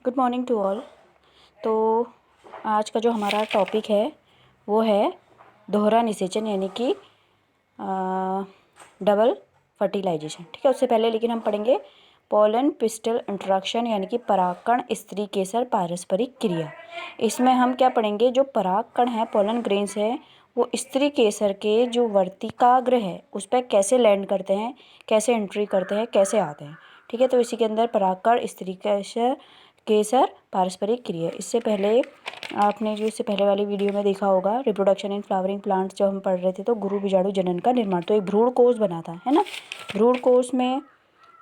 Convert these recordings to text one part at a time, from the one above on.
Good morning to all. तो आज का जो हमारा टॉपिक है वो है दोहरा निषेचन यानी कि डबल फर्टिलाइजेशन। ठीक है, उससे पहले लेकिन हम पढ़ेंगे पोलन पिस्टल इंटरेक्शन यानी कि परागकण स्त्री केसर पारस्परिक क्रिया। इसमें हम क्या पढ़ेंगे, जो परागकण है पोलन ग्रेन्स है वो स्त्री केसर के जो वर्तिकाग्र है उस पर कैसे लैंड करते हैं, कैसे एंट्री करते हैं, कैसे आते हैं। ठीक है, तो इसी के अंदर परागकण स्त्री केसर पारस्परिक क्रिया। इससे पहले आपने जो इससे पहले वाली वीडियो में देखा होगा रिप्रोडक्शन इन फ्लावरिंग प्लांट्स जब हम पढ़ रहे थे तो गुरु बीजाणु जनन का निर्माण, तो एक भ्रूण कोष बना था, है ना। भ्रूण कोष में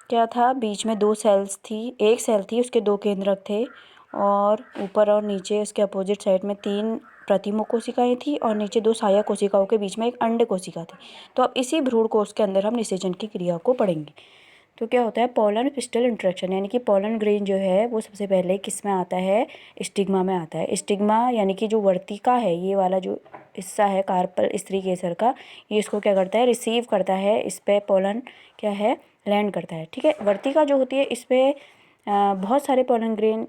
क्या था, बीच में दो सेल्स थी, एक सेल थी उसके दो केंद्रक थे और ऊपर और नीचे उसके अपोजिट साइड में 3 प्रतिमुख कोशिकाएं थी और नीचे 2 सहायक कोशिकाओं के बीच में एक अंड कोशिका थी। तो अब इसी भ्रूण कोष के अंदर हम निषेचन की क्रिया को पढ़ेंगे। तो क्या होता है, पोलन पिस्टल इंटरेक्शन यानी कि पोलन ग्रेन जो है वो सबसे पहले किस में आता है, स्टिग्मा में आता है। स्टिग्मा यानी कि जो वर्तिका है, ये वाला जो हिस्सा है कार्पल स्त्री केसर का, ये इसको क्या करता है, रिसीव करता है, इस पर पोलन क्या है, लैंड करता है। ठीक है, वर्तिका जो होती है इस पर बहुत सारे पोलन ग्रेन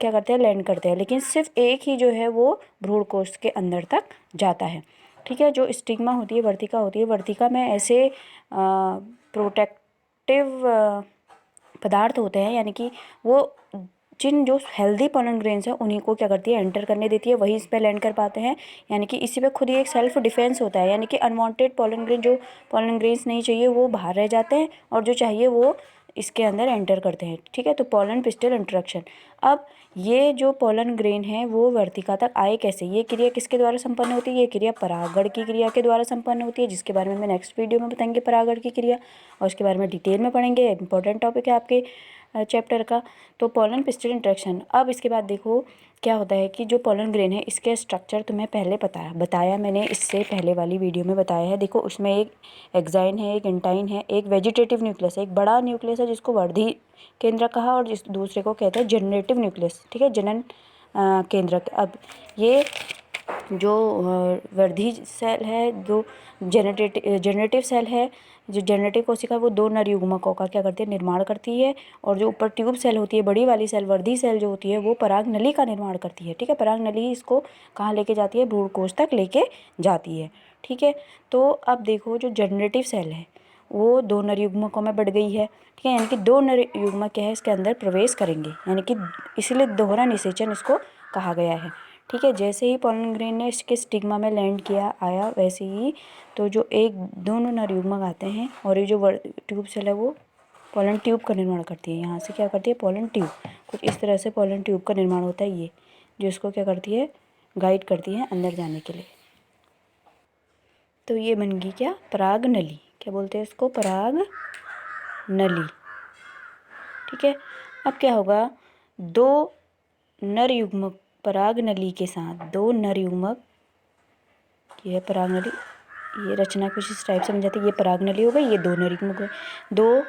क्या करते हैं, लैंड करते हैं, लेकिन सिर्फ एक ही जो है वो भ्रूणकोष के अंदर तक जाता है। ठीक है, जो स्टिग्मा होती है, वर्तिका होती है, वर्तिका में ऐसे प्रोटेक्टिव पदार्थ होते हैं यानी कि वो जिन जो हेल्दी पोलन ग्रेन्स हैं उन्हीं को क्या करती है, एंटर करने देती है, वही इस पर लैंड कर पाते हैं। यानी कि इसी पे खुद ही एक सेल्फ डिफेंस होता है, यानी कि अनवांटेड पोलन ग्रेन, जो पोलन ग्रेन्स नहीं चाहिए वो बाहर रह जाते हैं और जो चाहिए वो इसके अंदर एंटर करते हैं। ठीक है, तो पोलन पिस्टल इंटरेक्शन। अब ये जो पोलन ग्रेन है वो वर्तिका तक आए कैसे, ये क्रिया किसके द्वारा संपन्न होती है, ये क्रिया परागण की क्रिया के द्वारा संपन्न होती है, जिसके बारे में मैं नेक्स्ट वीडियो में बताएंगे परागण की क्रिया और उसके बारे में डिटेल में पढ़ेंगे। इंपॉर्टेंट टॉपिक है आपके चैप्टर का। तो पोलन पिस्टल इंटरेक्शन। अब इसके बाद देखो क्या होता है कि जो पोलन ग्रेन है इसके स्ट्रक्चर तुम्हें पहले बताया मैंने, इससे पहले वाली वीडियो में बताया है। देखो उसमें एक एक्साइन है, एक एंटाइन है, एक वेजिटेटिव न्यूक्लियस है, एक बड़ा न्यूक्लियस है जिसको वर्धी केंद्रक कहा और जिस दूसरे को कहते हैं जनरेटिव न्यूक्लियस। ठीक है, जनन केंद्रक। अब ये जो वर्धी सेल है, जो जनरेटिव सेल है, जो जनरेटिव कोशिका वो 2 नर युग्मकों का क्या करती है, निर्माण करती है। और जो ऊपर ट्यूब सेल होती है, बड़ी वाली सेल वर्धी सेल जो होती है वो पराग नली का निर्माण करती है। ठीक है, पराग नली इसको कहाँ लेके जाती है, भ्रूणकोष तक लेके जाती है। ठीक है, तो अब देखो जो जनरेटिव सेल है वो 2 नर युग्मकों में बढ़ गई है। ठीक है, यानी कि 2 नर युग्मक क्या है, इसके अंदर प्रवेश करेंगे, यानी कि इसीलिए दोहरा निषेचन इसको कहा गया है। ठीक है, जैसे ही पोलन ग्रेन ने इसके स्टिग्मा में लैंड किया आया, वैसे ही तो जो एक दोनों नर युग्मक आते हैं और ये जो ट्यूब सेल है वो पोलन ट्यूब का निर्माण करती है। यहाँ से क्या करती है, पोलन ट्यूब, कुछ इस तरह से पोलन ट्यूब का निर्माण होता है, ये जो इसको क्या करती है, गाइड करती है अंदर जाने के लिए। तो ये बन गई क्या, पराग नली। क्या बोलते हैं इसको, पराग नली। ठीक है, अब क्या होगा, 2 नर युग्मक पराग नली के साथ 2 नर युग्मक, ये है पराग नली, ये रचना कुछ इस टाइप से बन जाती है, ये पराग नली हो गई, ये 2 नर युग्मक हुए। 2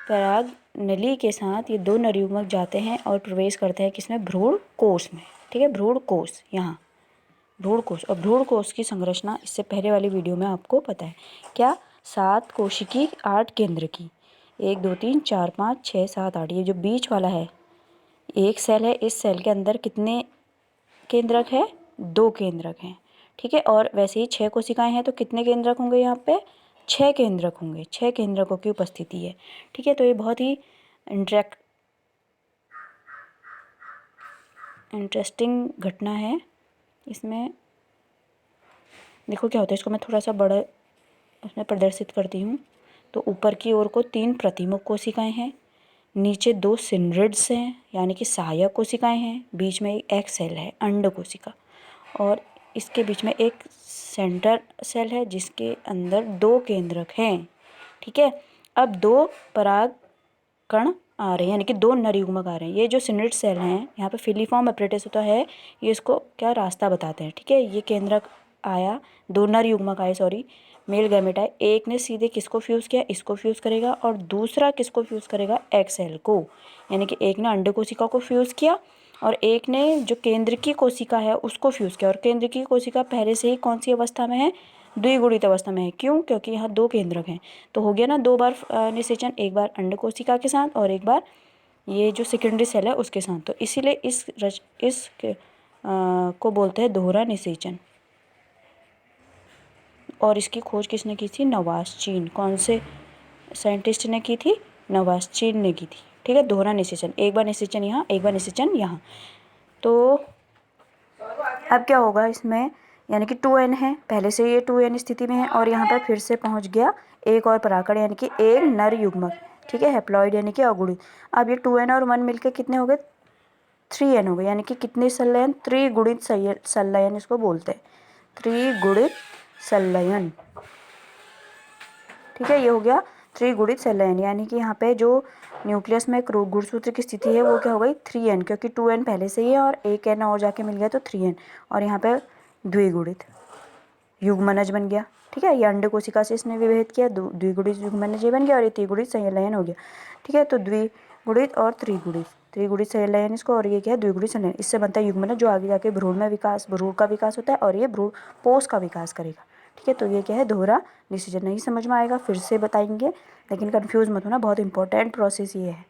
पराग नली के साथ ये 2 नर युग्मक जाते हैं और प्रवेश करते हैं किसमें, भ्रूण कोष में। ठीक है, भ्रूण कोष, यहाँ भ्रूण कोष। और भ्रूण कोष की संरचना इससे पहले वाली वीडियो में आपको पता है क्या, 7 कोशिकी 8 केंद्र की, 1 2 3 4 5 6 7 8, ये जो बीच वाला है एक सेल है, इस सेल के अंदर कितने केंद्रक है, 2 केंद्रक हैं। ठीक है, और वैसे ही 6 कोशिकाएं हैं तो कितने केंद्रक होंगे, यहाँ पे 6 केंद्रक होंगे, 6 केंद्रकों की उपस्थिति है। ठीक है, तो ये बहुत ही इंटरेस्टिंग घटना है। इसमें देखो क्या होता है, इसको मैं थोड़ा सा बड़ा उसमें प्रदर्शित करती हूँ। तो ऊपर की ओर को 3 प्रतिमुख कोशिकाएं हैं, नीचे 2 सिनरिड्स हैं यानी कि सहायक कोशिकाएं हैं, बीच में एक एग सेल है अंड कोशिका, और इसके बीच में एक सेंटर सेल है जिसके अंदर 2 केंद्रक हैं। ठीक है, अब 2 पराग कण आ रहे हैं यानी कि 2 नर युग्मक आ रहे हैं। ये जो सिनरिड सेल हैं, यहाँ पे फिलीफॉर्म एपरेटस होता है, ये इसको क्या रास्ता बताते हैं। ठीक है, ये केंद्रक आया, 2 नर युग्मक आए, सॉरी मेल गैमेट आए, एक ने सीधे किसको फ्यूज़ किया, इसको फ्यूज़ करेगा, और दूसरा किसको फ्यूज़ करेगा, एग सेल को, यानी कि एक ने अंड कोशिका को फ्यूज़ किया और एक ने जो केंद्र की कोशिका है उसको फ्यूज़ किया। और केंद्र की कोशिका पहले से ही कौन सी अवस्था में है, द्विगुणित अवस्था में है। क्यों, क्योंकि यहाँ 2 केंद्रक हैं। तो हो गया ना 2 बार निषेचन, एक बार अंड कोशिका के साथ और एक बार ये जो सेकेंडरी सेल है उसके साथ। तो इसीलिए इस को बोलते हैं दोहरा निषेचन। और इसकी खोज किसने की थी? नवाज़चीन। कौन से साइंटिस्ट ने की थी? नवाज़चीन ने की थी। ठीक है, दोहरा निषेचन, एक बार निषेचन यहाँ, एक बार निषेचन यहाँ। तो अब क्या होगा इसमें, यानी कि 2n है, पहले से ये 2n स्थिति में है और यहाँ पर फिर से पहुँच गया एक और परागकण, यानी कि एक नर युग्मक। ठीक है, हैप्लॉइड यानी कि अगुणित। अब ये 2n और 1 मिलकर कितने हो गए? 3n हो गए, यानी कि कितने संलयन? त्रिगुणित संलयन इसको बोलते हैं, त्रिगुणित संलयन। ठीक है, ये हो गया त्रिगुणित संलयन, यानी कि यहाँ पे जो न्यूक्लियस में गुणसूत्र की स्थिति है वो क्या हो गई? 3n, क्योंकि 2n पहले से ही है और एक n और जाके मिल गया तो 3n, और यहाँ पे द्विगुणित युग्मनज बन गया। ठीक है, ये अंड कोशिका से इसने विभेद किया, द्विगुणित युग्मनज बन गया और ये त्रिगुणित संलयन हो गया। ठीक है, तो द्विगुणित और त्रिगुणित संलयन इसको, और ये क्या है? द्विगुणित संलयन। इससे बनता है युग्मनज, जो आगे जाके भ्रूण का विकास होता है और ये भ्रूण पोष का विकास करेगा। ठीक है, तो ये क्या है? दोहरा निषेचन। नहीं समझ में आएगा फिर से बताएंगे, लेकिन कन्फ्यूज मत होना, बहुत इंपॉर्टेंट प्रोसेस ये है।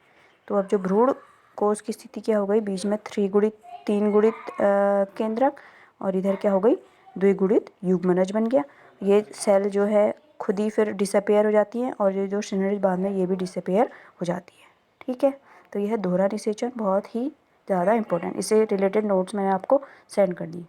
तो अब जो भ्रूण कोष की स्थिति क्या हो गई? बीच में तीन गुणित केंद्रक, और इधर क्या हो गई? द्विगुणित युग्मनज बन गया। ये सेल जो है खुद ही फिर डिसअपेयर हो जाती है, और ये जो सिनरिज बाद में ये भी डिसअपेयर हो जाती है। ठीक है, तो यह दोहरा निषेचन बहुत ही ज़्यादा इंपॉर्टेंट, इससे रिलेटेड नोट्स मैंने आपको सेंड कर दिए।